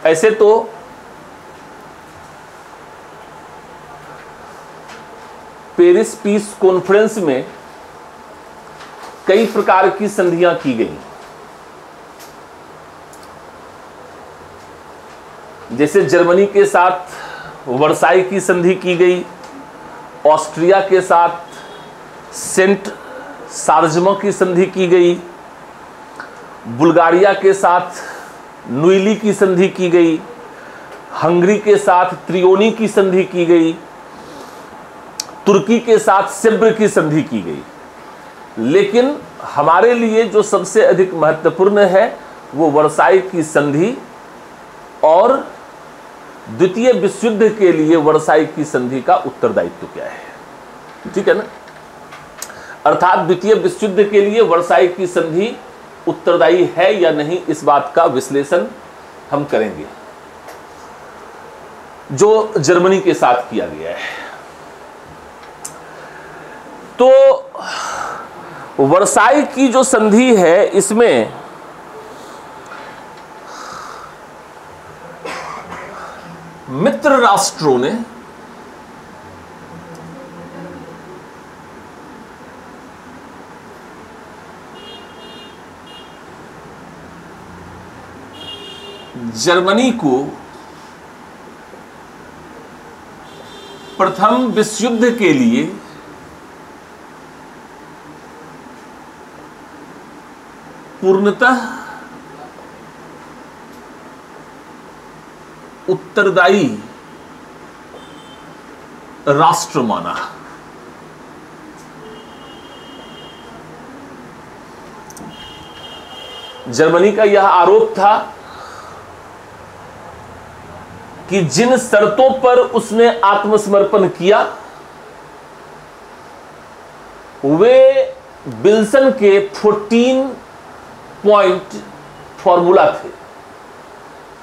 ऐसे तो Paris peace conference में कई प्रकार की संधियां की गई, जैसे जर्मनी के साथ वर्साई की संधि की गई, ऑस्ट्रिया के साथ सेंट सार्जमो की संधि की गई, बुल्गारिया के साथ नुइली की संधि की गई, हंगरी के साथ त्रियोनी की संधि की गई, तुर्की के साथ सेब्र की संधि की गई। लेकिन हमारे लिए जो सबसे अधिक महत्वपूर्ण है वो वर्साई की संधि और द्वितीय विश्व युद्ध के लिए वर्साई की संधि का उत्तरदायित्व क्या है, ठीक है ना। अर्थात द्वितीय विश्व युद्ध के लिए वर्साई की संधि उत्तरदायी है या नहीं, इस बात का विश्लेषण हम करेंगे जो जर्मनी के साथ किया गया है। तो वर्साई की जो संधि है इसमें मित्र राष्ट्रों ने जर्मनी को प्रथम विश्व युद्ध के लिए पूर्णतः उत्तरदायी राष्ट्र माना। जर्मनी का यह आरोप था कि जिन शर्तों पर उसने आत्मसमर्पण किया वे विल्सन के 14 पॉइंट फॉर्मूला थे,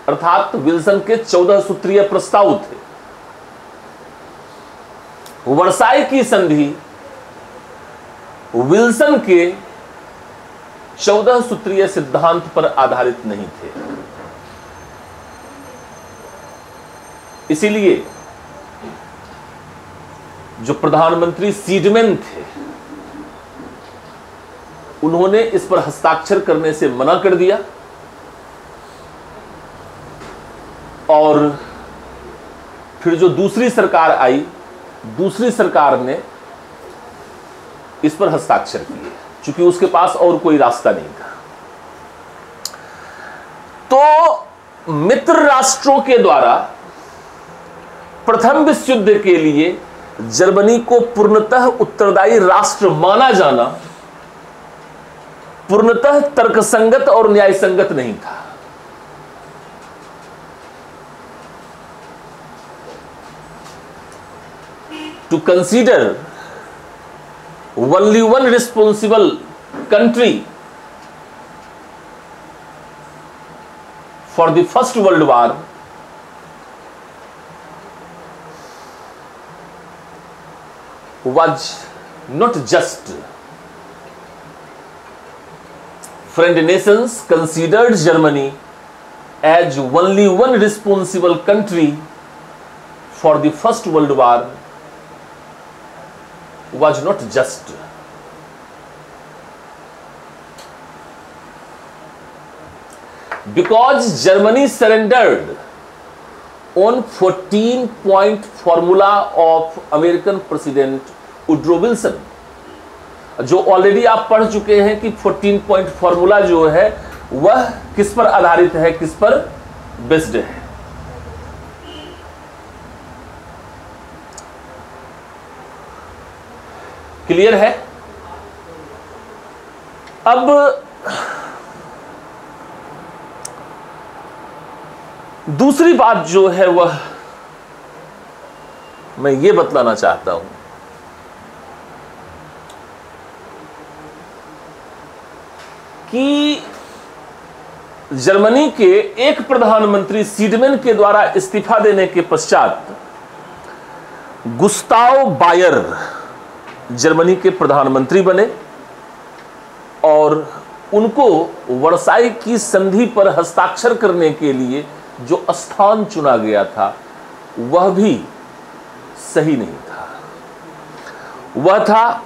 अर्थात विल्सन के 14 सूत्रीय प्रस्ताव थे। वर्साई की संधि विल्सन के 14 सूत्रीय सिद्धांत पर आधारित नहीं थे। इसीलिए जो प्रधानमंत्री सीडमैन थे उन्होंने इस पर हस्ताक्षर करने से मना कर दिया और फिर जो दूसरी सरकार आई, दूसरी सरकार ने इस पर हस्ताक्षर किए, क्योंकि उसके पास और कोई रास्ता नहीं था। तो मित्र राष्ट्रों के द्वारा प्रथम विश्व युद्ध के लिए जर्मनी को पूर्णतः उत्तरदायी राष्ट्र माना जाना पूर्णतः तर्कसंगत और न्यायसंगत नहीं था। To consider only one responsible country for the First World War was not just. Friend nations considered Germany as only one responsible country for the First World War was not just. Because Germany surrendered on 14-point formula of American President Woodrow Wilson, जो already आप पढ़ चुके हैं कि 14-point formula जो है वह किस पर आधारित है, किस पर बेस्ड है। क्लियर है। अब दूसरी बात जो है वह मैं ये बतलाना चाहता हूं कि जर्मनी के एक प्रधानमंत्री सीडमैन के द्वारा इस्तीफा देने के पश्चात गुस्ताव बायर जर्मनी के प्रधानमंत्री बने और उनको वर्साई की संधि पर हस्ताक्षर करने के लिए जो स्थान चुना गया था वह भी सही नहीं था। वह था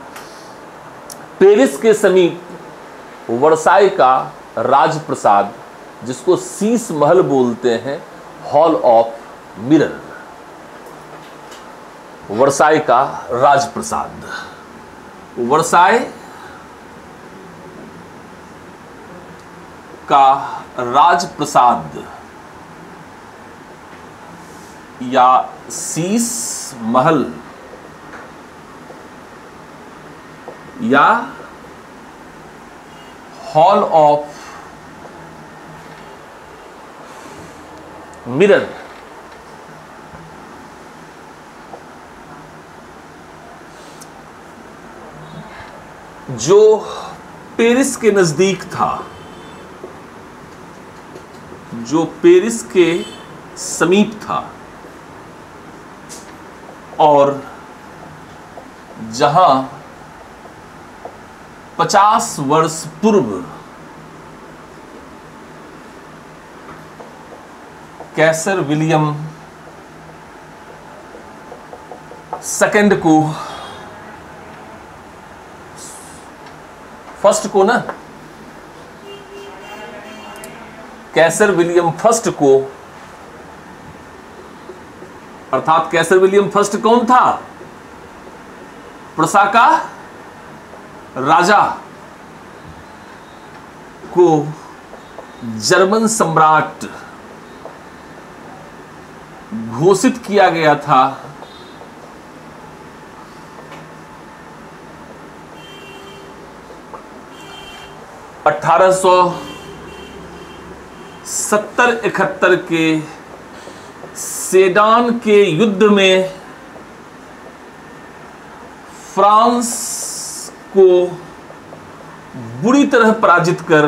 पेरिस के समीप वर्साई का राजप्रसाद, जिसको शीश महल बोलते हैं, हॉल ऑफ मिरर। वर्साई का राजप्रसाद, वर्साई का राजप्रसाद या शीश महल या हॉल ऑफ मिरर जो पेरिस के नजदीक था, जो पेरिस के समीप था और जहां 50 वर्ष पूर्व कैसर विलियम सेकंड को कैसर विलियम फर्स्ट को, अर्थात कैसर विलियम फर्स्ट कौन था? प्रसा का राजा को जर्मन सम्राट घोषित किया गया था 1870-71 के सेडान के युद्ध में फ्रांस को बुरी तरह पराजित कर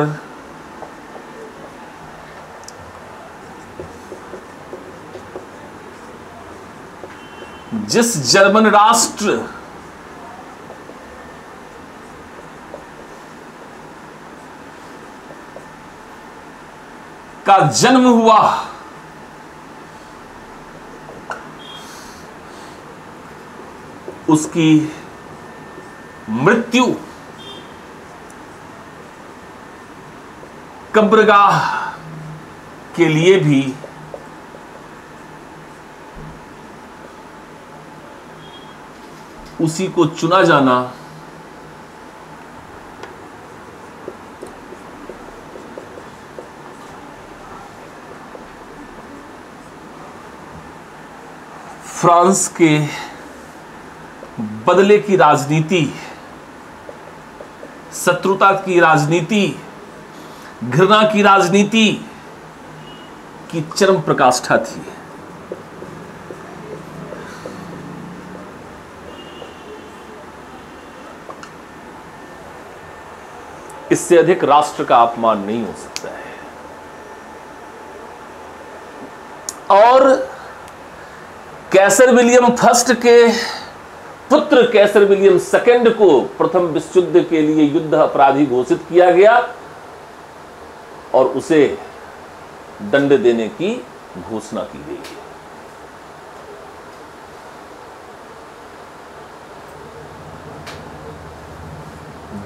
जिस जर्मन राष्ट्र का जन्म हुआ उसकी मृत्यु कब्रगाह के लिए भी उसी को चुना जाना फ्रांस के बदले की राजनीति, शत्रुता की राजनीति, घृणा की राजनीति की चरम प्रकाष्ठा थी। इससे अधिक राष्ट्र का अपमान नहीं हो सकता है। और कैसर विलियम फर्स्ट के पुत्र कैसर विलियम सेकंड को प्रथम विश्व युद्ध के लिए युद्ध अपराधी घोषित किया गया और उसे दंड देने की घोषणा की गई।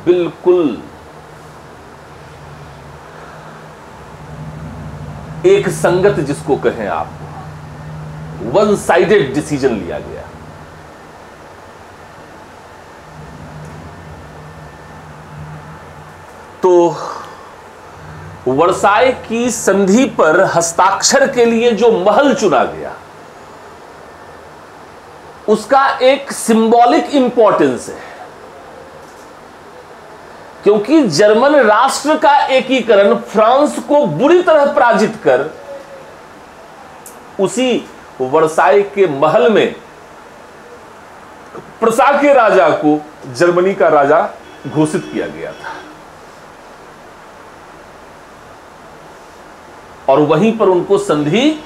बिल्कुल एक संगत जिसको कहें आप, वन साइडेड डिसीजन लिया गया। तो वर्साई की संधि पर हस्ताक्षर के लिए जो महल चुना गया उसका एक सिंबॉलिक इंपॉर्टेंस है, क्योंकि जर्मन राष्ट्र का एकीकरण फ्रांस को बुरी तरह पराजित कर उसी वर्साई के महल में प्रसा के राजा को जर्मनी का राजा घोषित किया गया था और वहीं पर उनको संधि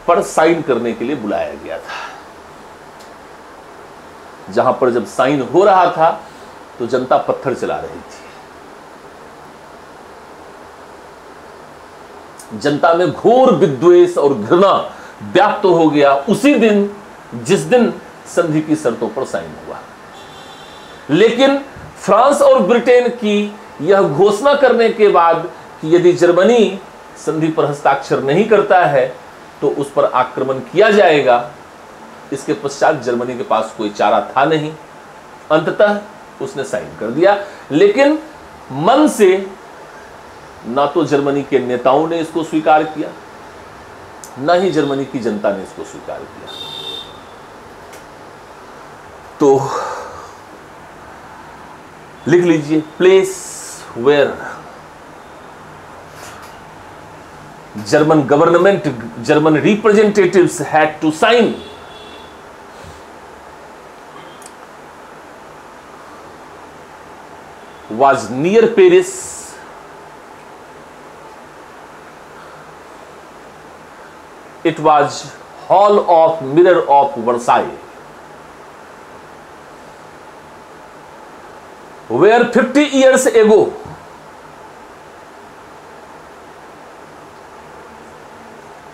पर साइन करने के लिए बुलाया गया था। जहां पर जब साइन हो रहा था तो जनता पत्थर चला रही थी। जनता में घोर विद्वेष और घृणा व्याप्त हो गया उसी दिन जिस दिन संधि की शर्तों पर साइन हुआ। लेकिन फ्रांस और ब्रिटेन की यह घोषणा करने के बाद कि यदि जर्मनी संधि पर हस्ताक्षर नहीं करता है तो उस पर आक्रमण किया जाएगा, इसके पश्चात जर्मनी के पास कोई चारा था नहीं, अंततः उसने साइन कर दिया। लेकिन मन से ना तो जर्मनी के नेताओं ने इसको स्वीकार किया, ना ही जर्मनी की जनता ने इसको स्वीकार किया। तो लिख लीजिए, place where German government, German representatives had to sign was near Paris, it was Hall of Mirror of Versailles, where 50 years ago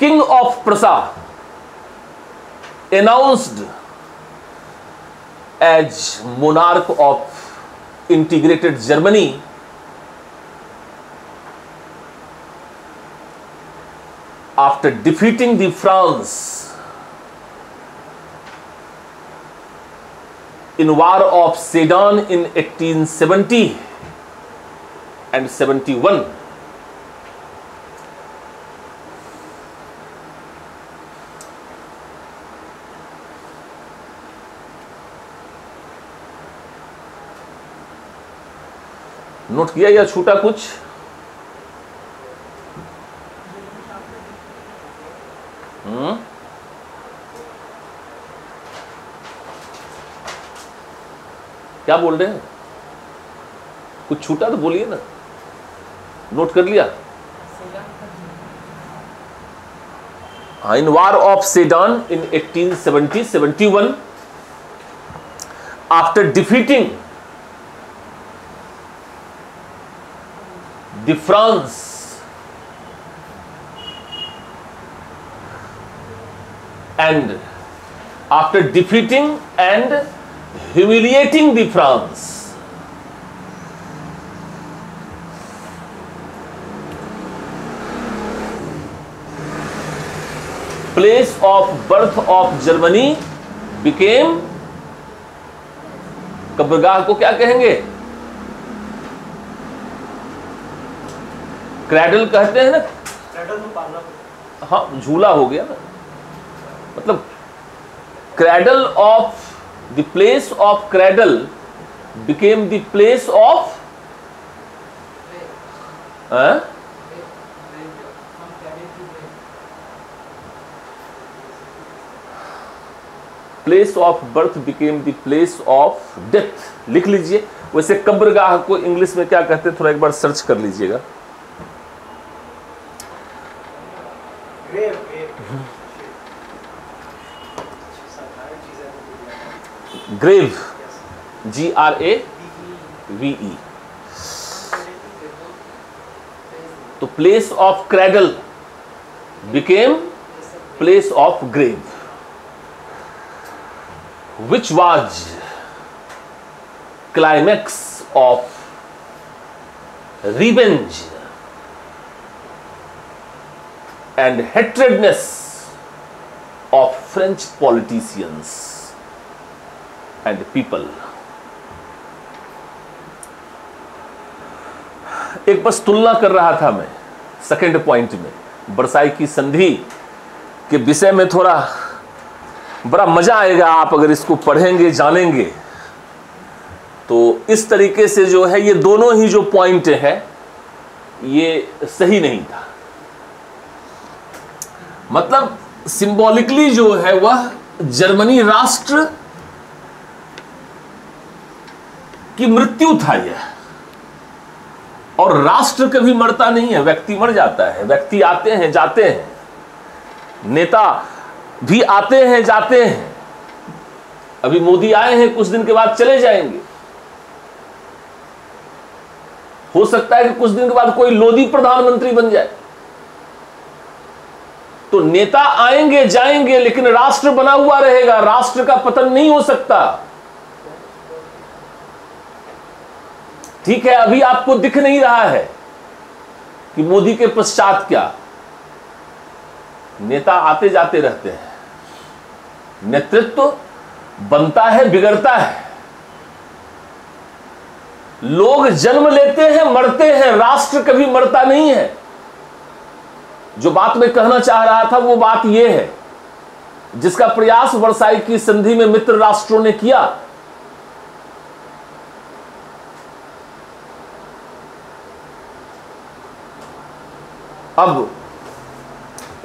King of Prussia announced as monarch of integrated Germany after defeating the France in War of Sedan in 1870 and 71. Note किया या छूटा कुछ? क्या बोल रहे हैं? कुछ छूटा तो बोलिए ना। नोट कर लिया? In war of Sedan in 1870-71 after defeating the France and after defeating and humiliating the France, place of birth of Germany became, कब्रगाह को क्या कहेंगे? क्रैडल कहते हैं ना। क्रैडल तो पालना, हाँ झूला हो गया ना, मतलब cradle of the place of cradle became the place of place of birth became the place of death. लिख लीजिए। वैसे कब्रगाह को इंग्लिश में क्या कहते हैं, थोड़ा एक बार सर्च कर लीजिएगा। Grave, GRAVE। तो place of cradle became place of grave, which was climax of revenge and hatredness of French politicians and people। एक बस तुलना कर रहा था मैं सेकेंड पॉइंट में, वर्साई की संधि के विषय में थोड़ा बड़ा मजा आएगा आप अगर इसको पढ़ेंगे जानेंगे तो। इस तरीके से जो है ये दोनों ही जो पॉइंट है ये सही नहीं था, मतलब सिंबॉलिकली जो है वह जर्मनी राष्ट्र की मृत्यु था यह, और राष्ट्र कभी मरता नहीं है, व्यक्ति मर जाता है। व्यक्ति आते हैं जाते हैं, नेता भी आते हैं जाते हैं। अभी मोदी आए हैं, कुछ दिन के बाद चले जाएंगे। हो सकता है कि कुछ दिन के बाद कोई लोधी प्रधानमंत्री बन जाए, तो नेता आएंगे जाएंगे, लेकिन राष्ट्र बना हुआ रहेगा, राष्ट्र का पतन नहीं हो सकता। ठीक है, अभी आपको दिख नहीं रहा है कि मोदी के पश्चात क्या, नेता आते जाते रहते हैं, नेतृत्व बनता है बिगड़ता है, लोग जन्म लेते हैं मरते हैं, राष्ट्र कभी मरता नहीं है। जो बात मैं कहना चाह रहा था वो बात यह है, जिसका प्रयास वर्साई की संधि में मित्र राष्ट्रों ने किया, अब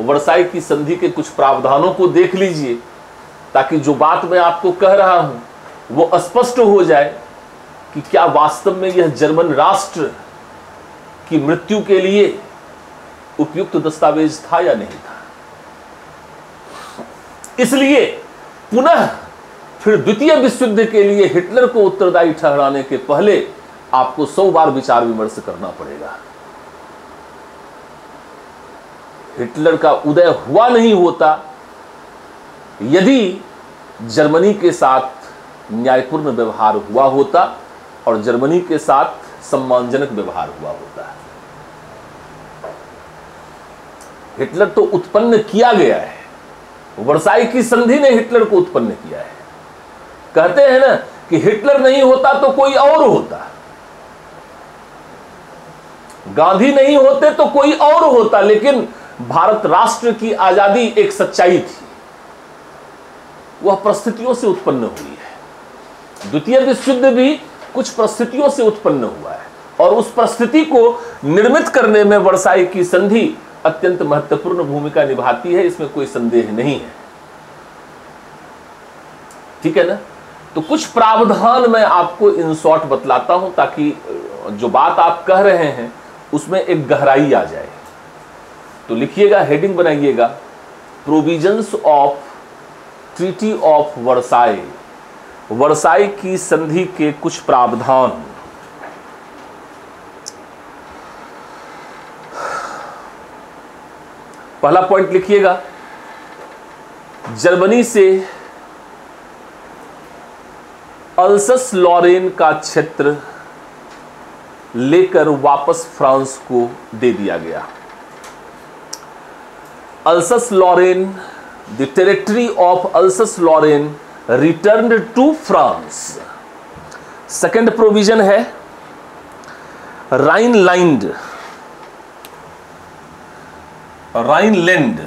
वर्साई की संधि के कुछ प्रावधानों को देख लीजिए, ताकि जो बात मैं आपको कह रहा हूं वो स्पष्ट हो जाए कि क्या वास्तव में यह जर्मन राष्ट्र की मृत्यु के लिए उपयुक्त दस्तावेज था या नहीं था। इसलिए पुनः फिर द्वितीय विश्व युद्ध के लिए हिटलर को उत्तरदायी ठहराने के पहले आपको 100 बार विचार विमर्श करना पड़ेगा। हिटलर का उदय हुआ नहीं होता यदि जर्मनी के साथ न्यायपूर्ण व्यवहार हुआ होता और जर्मनी के साथ सम्मानजनक व्यवहार हुआ होता। हिटलर तो उत्पन्न किया गया है, वर्साई की संधि ने हिटलर को उत्पन्न किया है। कहते हैं ना कि हिटलर नहीं होता तो कोई और होता, गांधी नहीं होते तो कोई और होता, लेकिन भारत राष्ट्र की आजादी एक सच्चाई थी, वह परिस्थितियों से उत्पन्न हुई है। द्वितीय विश्व युद्ध भी कुछ परिस्थितियों से उत्पन्न हुआ है और उस परिस्थिति को निर्मित करने में वर्साई की संधि अत्यंत महत्वपूर्ण भूमिका निभाती है, इसमें कोई संदेह नहीं है। ठीक है ना। तो कुछ प्रावधान मैं आपको इन शॉर्ट बतलाता हूं ताकि जो बात आप कह रहे हैं उसमें एक गहराई आ जाए। तो लिखिएगा, हेडिंग बनाइएगा, provisions of treaty of Versailles, Versailles की संधि के कुछ प्रावधान। पहला पॉइंट लिखिएगा, जर्मनी से अल्सस लॉरेन का क्षेत्र लेकर वापस फ्रांस को दे दिया गया। Alsace Lorraine, the territory of Alsace Lorraine returned to France. Second provision है राइनलैंड, राइनलैंड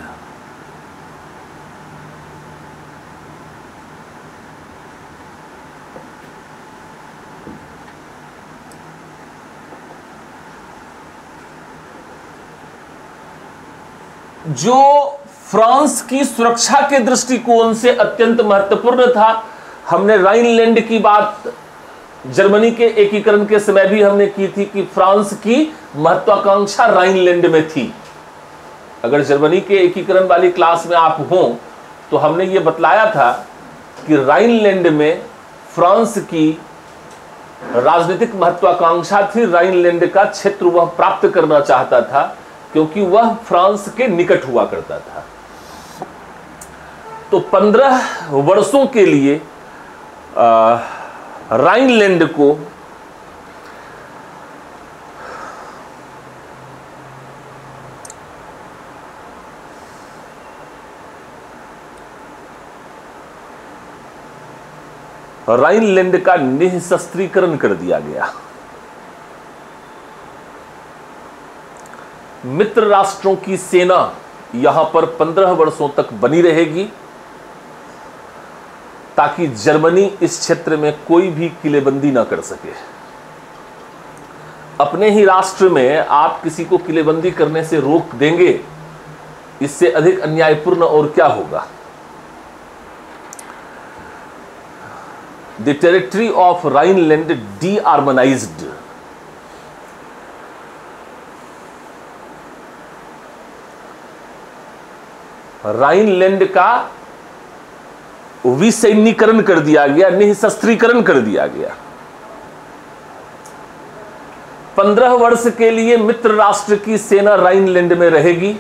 जो फ्रांस की सुरक्षा के दृष्टिकोण से अत्यंत महत्वपूर्ण था। हमने राइनलैंड की बात जर्मनी के एकीकरण के समय भी हमने की थी कि फ्रांस की महत्वाकांक्षा राइनलैंड में थी। अगर जर्मनी के एकीकरण वाली क्लास में आप हो तो हमने ये बतलाया था कि राइनलैंड में फ्रांस की राजनीतिक महत्वाकांक्षा थी। राइनलैंड का क्षेत्र वह प्राप्त करना चाहता था क्योंकि वह फ्रांस के निकट हुआ करता था। तो 15 वर्षों के लिए राइनलैंड को राइनलैंड का निःशस्त्रीकरण कर दिया गया। मित्र राष्ट्रों की सेना यहां पर 15 वर्षों तक बनी रहेगी ताकि जर्मनी इस क्षेत्र में कोई भी किलेबंदी ना कर सके। अपने ही राष्ट्र में आप किसी को किलेबंदी करने से रोक देंगे, इससे अधिक अन्यायपूर्ण और क्या होगा। The territory of Rhineland demilitarized, Rhineland का विसैन्यीकरण कर दिया गया, निःशस्त्रीकरण कर दिया गया। 15 वर्ष के लिए मित्र राष्ट्र की सेना राइनलैंड में रहेगी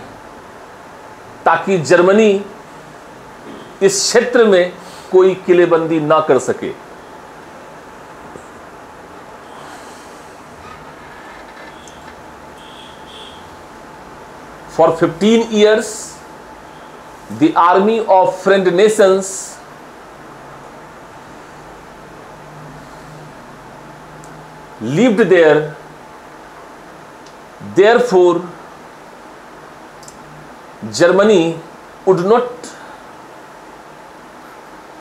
ताकि जर्मनी इस क्षेत्र में कोई किलेबंदी ना कर सके। For 15 years, the army of friend nations lived there. Therefore, Germany would not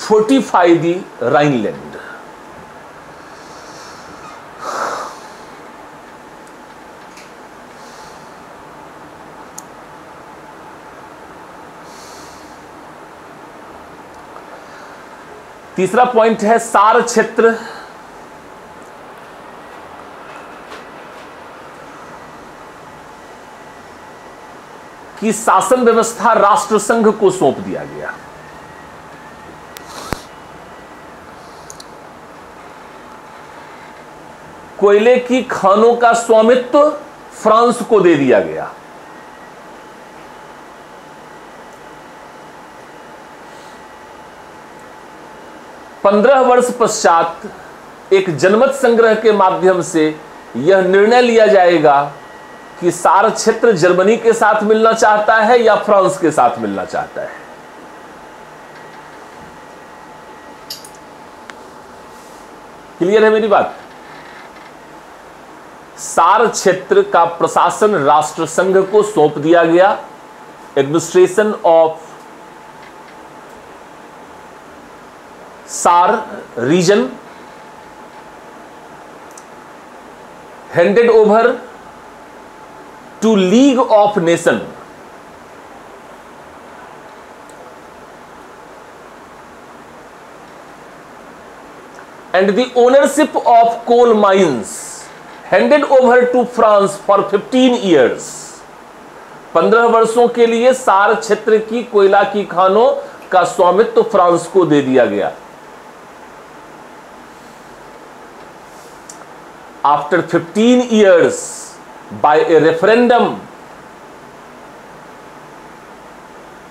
fortify the Rhineland. तीसरा पॉइंट है सार क्षेत्र की शासन व्यवस्था राष्ट्रसंघ को सौंप दिया गया। कोयले की खानों का स्वामित्व फ्रांस को दे दिया गया। पंद्रह वर्ष पश्चात एक जनमत संग्रह के माध्यम से यह निर्णय लिया जाएगा कि सार क्षेत्र जर्मनी के साथ मिलना चाहता है या फ्रांस के साथ मिलना चाहता है। क्लियर है मेरी बात? सार क्षेत्र का प्रशासन राष्ट्रसंघ को सौंप दिया गया। एडमिनिस्ट्रेशन ऑफ सार reason handed over to League of Nations. And the ownership of coal mines handed over to France for 15 years. 15 वर्षों के लिए सार क्षेत्र की कोयला की खानों का स्वामित्व फ्रांस को दे दिया गया। After 15 years, by a referendum,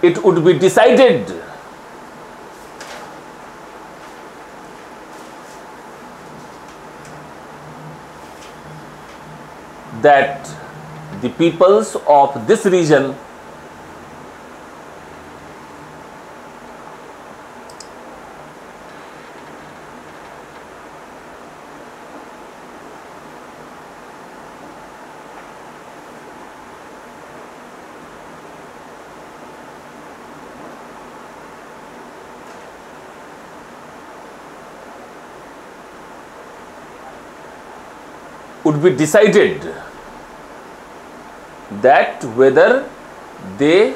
it would be decided that the peoples of this region would be decided that whether they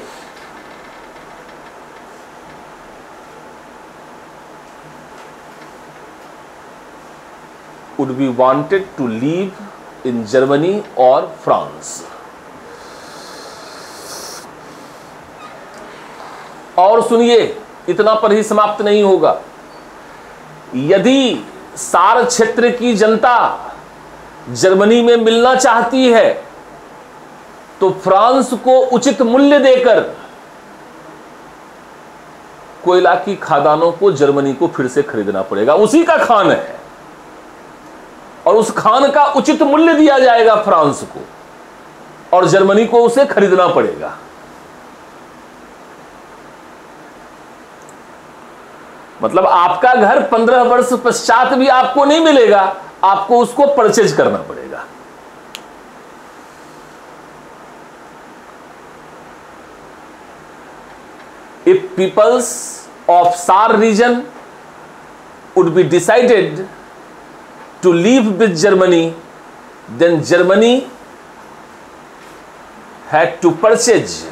would be wanted to live in Germany or France. और सुनिए, इतना पर ही समाप्त नहीं होगा। यदि सार क्षेत्र की जनता जर्मनी में मिलना चाहती है तो फ्रांस को उचित मूल्य देकर कोयला की खदानों को जर्मनी को फिर से खरीदना पड़ेगा। उसी का खान है और उस खान का उचित मूल्य दिया जाएगा फ्रांस को और जर्मनी को उसे खरीदना पड़ेगा। मतलब आपका घर 15 वर्ष पश्चात भी आपको नहीं मिलेगा, आपको उसको परचेज करना पड़ेगा। If peoples of Saar region would be decided to live with Germany, then Germany had to purchase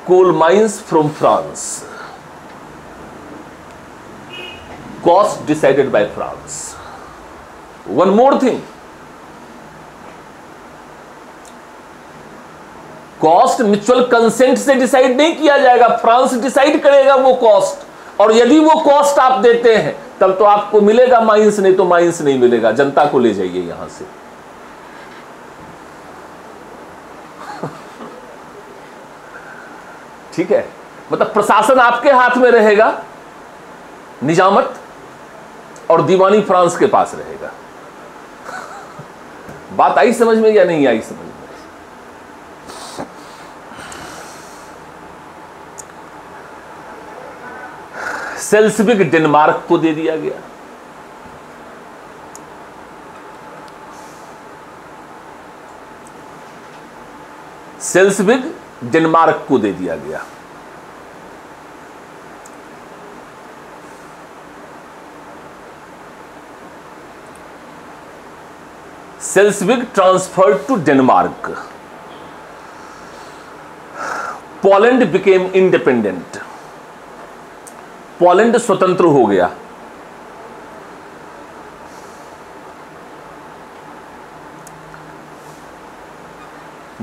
coal mines from France. Cost decided by France. One more thing, cost mutual consent से decide नहीं किया जाएगा, France decide करेगा वो cost. और यदि वो cost आप देते हैं तब तो आपको मिलेगा माइंस, नहीं तो माइंस नहीं मिलेगा। जनता को ले जाइए यहां से। ठीक है, मतलब प्रशासन आपके हाथ में रहेगा, निजामत, और दीवानी फ्रांस के पास रहेगा। बात आई समझ में या नहीं आई समझ में? सेल्सविग डेनमार्क को दे दिया गया। सेल्सविग डेनमार्क को दे दिया गया। Schleswig transferred to Denmark. Poland became independent. Poland स्वतंत्र हो गया।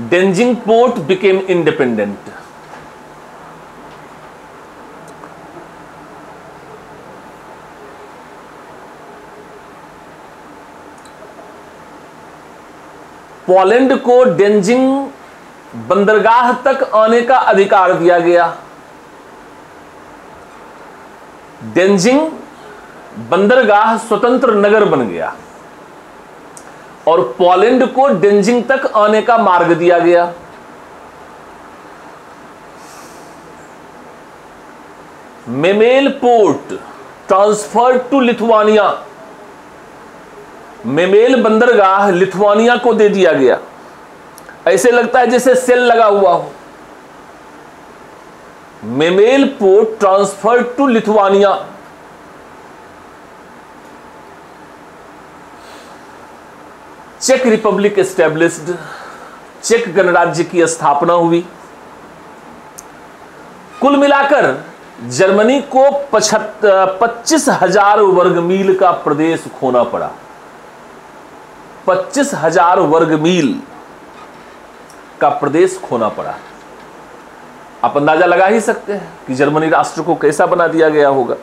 Danzig port became independent. Poland को डेंजिंग बंदरगाह तक आने का अधिकार दिया गया। डेंजिंग बंदरगाह स्वतंत्र नगर बन गया और पोलैंड को डेंजिंग तक आने का मार्ग दिया गया। Memel port transferred to Lithuania. Memel बंदरगाह लिथुआनिया को दे दिया गया। ऐसे लगता है जैसे सेल लगा हुआ हो। Memel port transferred to Lithuania. चेक रिपब्लिक एस्टेब्लिश्ड। चेक गणराज्य की स्थापना हुई। कुल मिलाकर जर्मनी को 25,000 वर्ग मील का प्रदेश खोना पड़ा। 25,000 वर्ग मील का प्रदेश खोना पड़ा। आप अंदाजा लगा ही सकते हैं कि जर्मनी राष्ट्र को कैसा बना दिया गया होगा।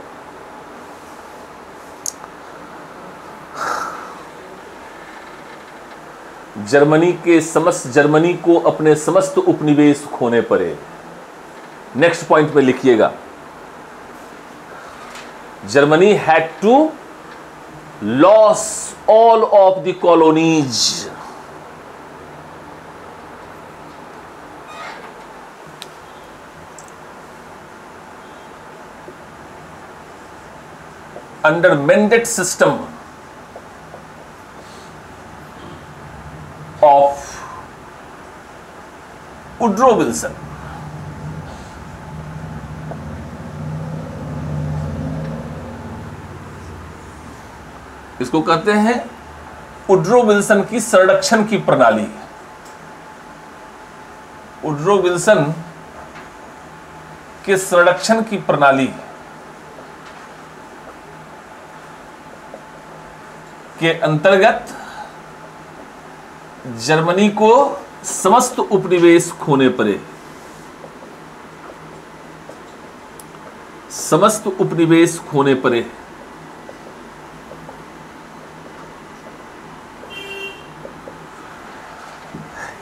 जर्मनी को अपने समस्त उपनिवेश खोने पड़े। नेक्स्ट पॉइंट में लिखिएगा, Germany had to lose all of the colonies. under mandate system of Woodrow Wilson। इसको कहते हैं वुड्रो विल्सन की संरक्षण की प्रणाली। वुड्रो विल्सन के संरक्षण की प्रणाली के अंतर्गत जर्मनी को समस्त उपनिवेश खोने पड़े। समस्त उपनिवेश खोने पड़े।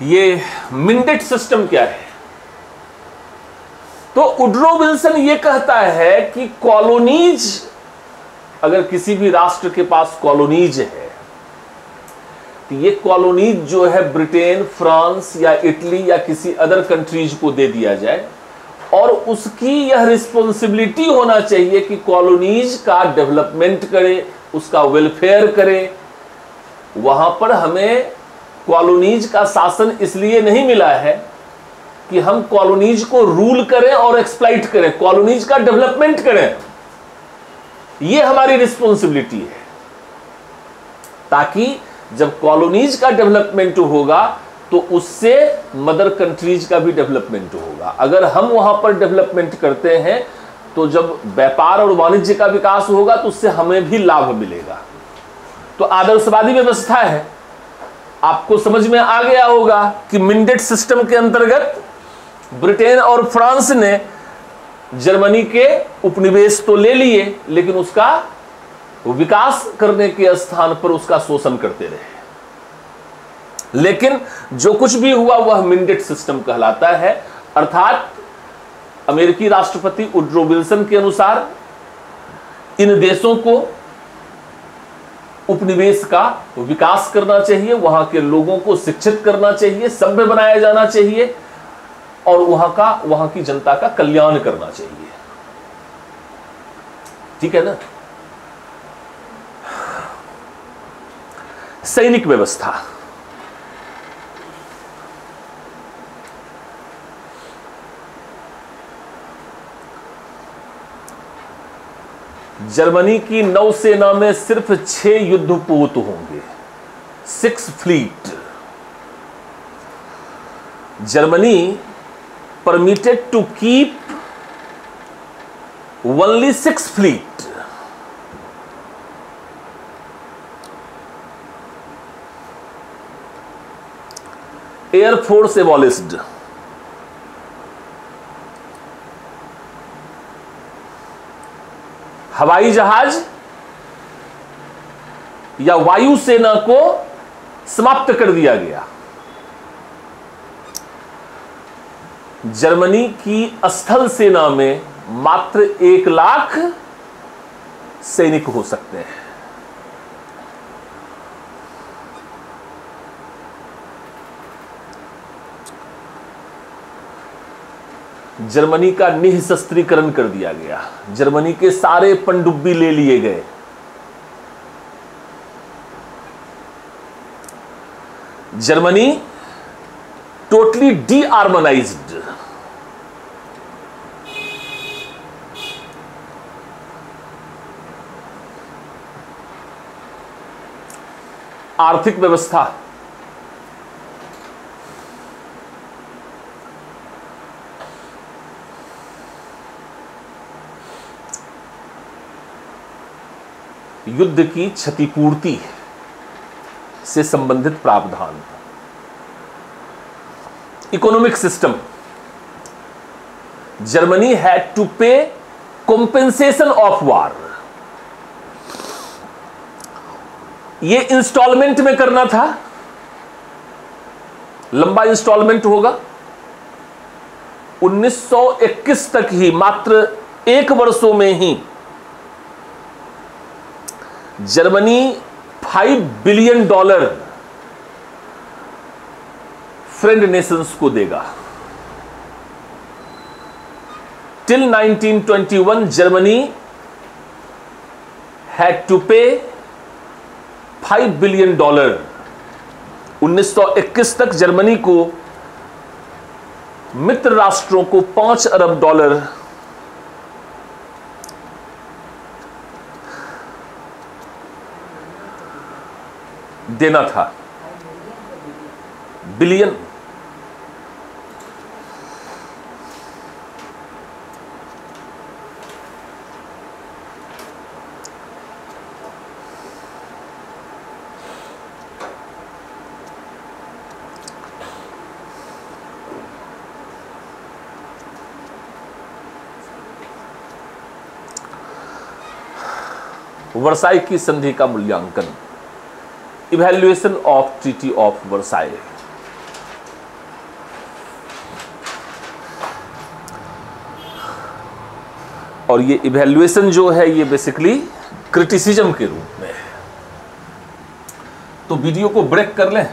ये मिंडेट सिस्टम क्या है? तो वुड्रो विल्सन ये कहता है कि कॉलोनीज, अगर किसी भी राष्ट्र के पास कॉलोनीज है तो ये कॉलोनीज जो है ब्रिटेन, फ्रांस या इटली या किसी अदर कंट्रीज को दे दिया जाए और उसकी यह रिस्पॉन्सिबिलिटी होना चाहिए कि कॉलोनीज का डेवलपमेंट करे, उसका वेलफेयर करे। वहां पर हमें कॉलोनीज का शासन इसलिए नहीं मिला है कि हम कॉलोनीज को रूल करें और एक्सप्लॉइट करें, कॉलोनीज का डेवलपमेंट करें। ये हमारी रिस्पॉन्सिबिलिटी है, ताकि जब कॉलोनीज का डेवलपमेंट होगा तो उससे मदर कंट्रीज का भी डेवलपमेंट होगा। अगर हम वहां पर डेवलपमेंट करते हैं तो जब व्यापार और वाणिज्य का विकास होगा तो उससे हमें भी लाभ मिलेगा। तो आदर्शवादी व्यवस्था है। आपको समझ में आ गया होगा कि मिंडेट सिस्टम के अंतर्गत ब्रिटेन और फ्रांस ने जर्मनी के उपनिवेश तो ले लिए, लेकिन उसका विकास करने के स्थान पर उसका शोषण करते रहे। लेकिन जो कुछ भी हुआ वह मिंडेट सिस्टम कहलाता है। अर्थात अमेरिकी राष्ट्रपति वुडरो विल्सन के अनुसार इन देशों को उपनिवेश का विकास करना चाहिए, वहां के लोगों को शिक्षित करना चाहिए, सभ्य बनाया जाना चाहिए और वहां की जनता का कल्याण करना चाहिए। ठीक है ना। सैनिक व्यवस्था, जर्मनी की नौसेना में सिर्फ 6 युद्धपोत होंगे, 6 fleet. Germany permitted to keep only 6 fleet. Air force abolished. हवाई जहाज या वायुसेना को समाप्त कर दिया गया। जर्मनी की स्थल सेना में मात्र 1 लाख सैनिक हो सकते हैं। जर्मनी का निःशस्त्रीकरण कर दिया गया। जर्मनी के सारे पनडुब्बी ले लिए गए। Germany totally demilitarized. आर्थिक व्यवस्था, युद्ध की क्षतिपूर्ति से संबंधित प्रावधान। Economic system, Germany had to pay compensation of war. ये इंस्टॉलमेंट में करना था, लंबा इंस्टॉलमेंट होगा। 1921 तक ही, मात्र 1 वर्षों में ही जर्मनी $5 बिलियन फ्रेंड नेशंस को देगा। टिल 1921 जर्मनी हैड टू पे $5 बिलियन। 1921 तक जर्मनी को मित्र राष्ट्रों को $5 अरब देना था। बिलियन। वर्साई की संधि का मूल्यांकन, evaluation of treaty of Versailles. और ये इवैल्यूएशन जो है ये बेसिकली क्रिटिसिज्म के रूप में है। तो वीडियो को ब्रेक कर लें।